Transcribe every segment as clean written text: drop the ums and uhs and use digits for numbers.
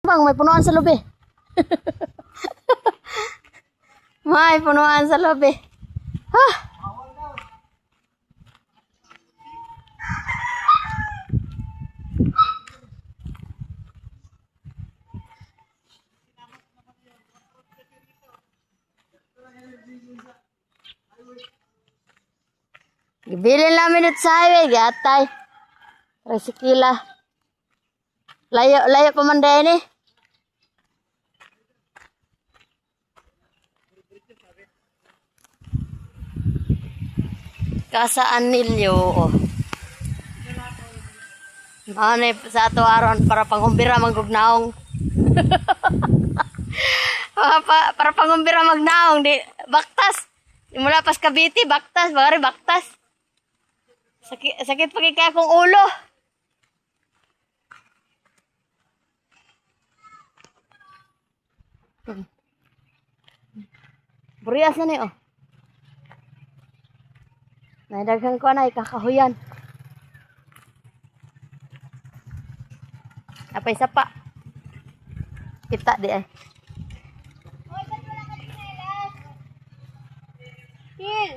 Bang, may punuan sa lobby. May punuan sa lobby. Ah. Gibilin namin dito sa highway, gatay. Resikila. Layo pa man din eh. Kasaan nilyo. Oh. Ano sa ato aron para pangumbira maggugnaong. Para pangumbira magnaong di baktas. Mula pas Cavite, baktas, bagari baktas. Sakit pa kaya kong ulo. Burias na niyo. Naidaghan ko na ikakahuyan. Apa isa pa? Kita di ay. Hil.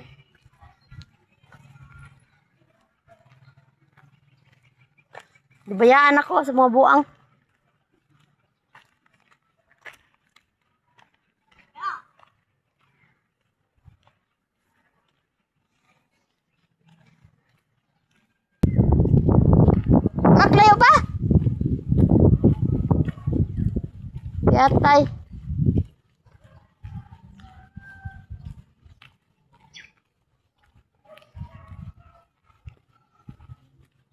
Dibayaan ako sa mga buang. Naklayo pa? Yatay.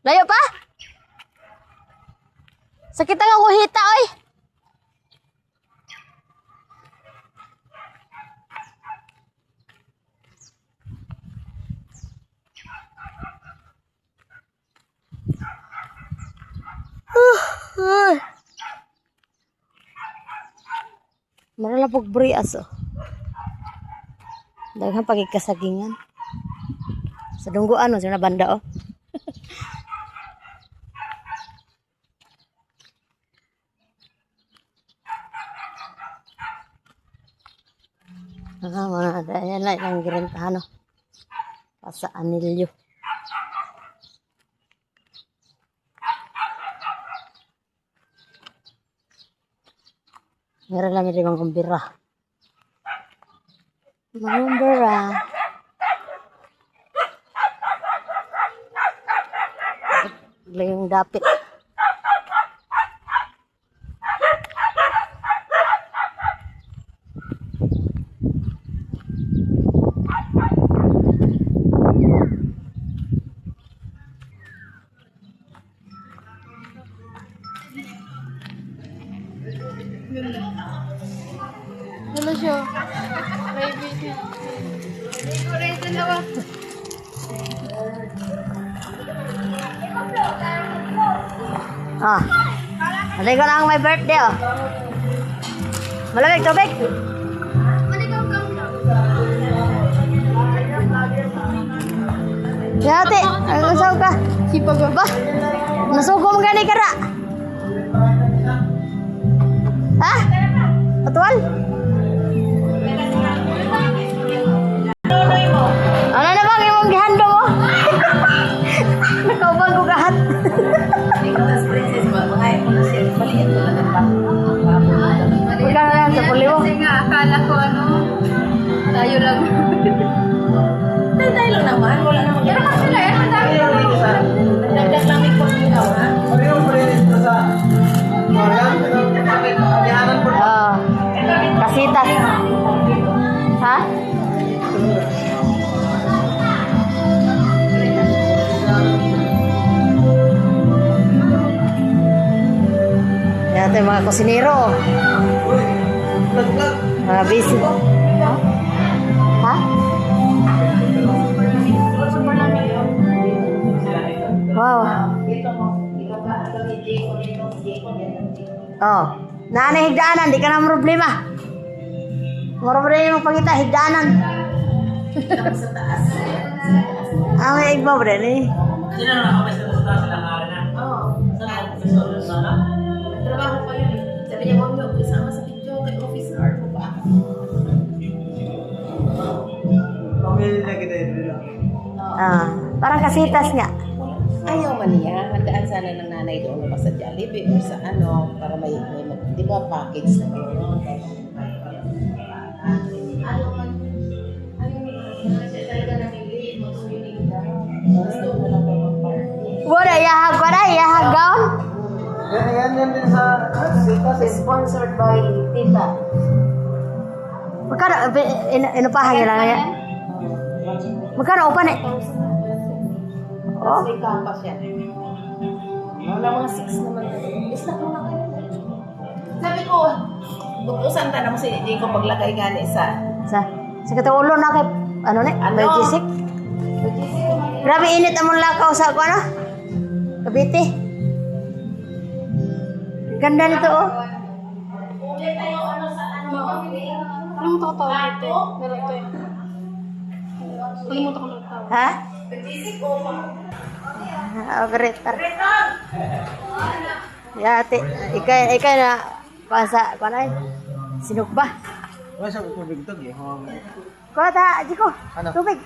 Layo pa? Sakit ang kuhita, oy. Marala pag burias, oh. Daghang pagikasagingan. Sa dungguan, oh, sa banda, oh. Mga ayan lang ang girintahan, oh. Pasaan nilyo. Meron lang may mangumbira. Mangumbira. Yung dapit. Ano siya? Private. Decorated na ba? Ah. Alay ko lang may birthday, oh. Malamig, tubig. Yate, nasugaw ka. Sipag ba? Nasugom ka ni Kara. Ha? Atual? Ano na bang imong gihando mo? Nakaubang ko kahat. Magkano yan sa puliwo? Kasi nga, akala ko tayo lang. Tayo lang naman, wala naman. Pero kasi na yan, madami na lang. Nagdag lang may post nila, ha? Oh. Kasitas. Ha? Yan ito yung mga kusinero. Mga busy. Ha? Wow. Oh. Naanay higdaanan, di ka na problema. Problema yung pagkita, higdaanan. Sa taas. Ah, may igbaw rin eh. Sino na nakapay sa taas ng araw na? Oo. Saan ang profesor? Sana? Trabaho pa yun. Sabi niya, Parang kasitas nga. Ayaw man niya. Handaan sana ng nanay doon na sa Jollibee o sa ano, para may di ba, package na yun. Ayaw man. Siya talaga namili. Magsuwiling daw. Gusto na lang daw mag-party. Wala, yahag gaon. Yan din sa Sponsored by Tita. Magkano, inupahan nila nga yan? Magkano upan eh? Tapos may campus yan. Wala mga 6 naman. Snack mo na kayo. Sabi ko, utusan ta na mo si Nico paglagay gani Sa kataulo na kay, ano ni? Ano? Bajisik. Grabe init amon lakaw sa ako, ano? Kabiti. Ganda nito, oh. Ano mo tawag dito? Meron to yun. Ano mo tawag? Ha? Operator. Yate, ikay na pasa, panay. Sinuk ba? Wala sa tubig to, eh. Kuha ta, Jiko. Ano? Tubig.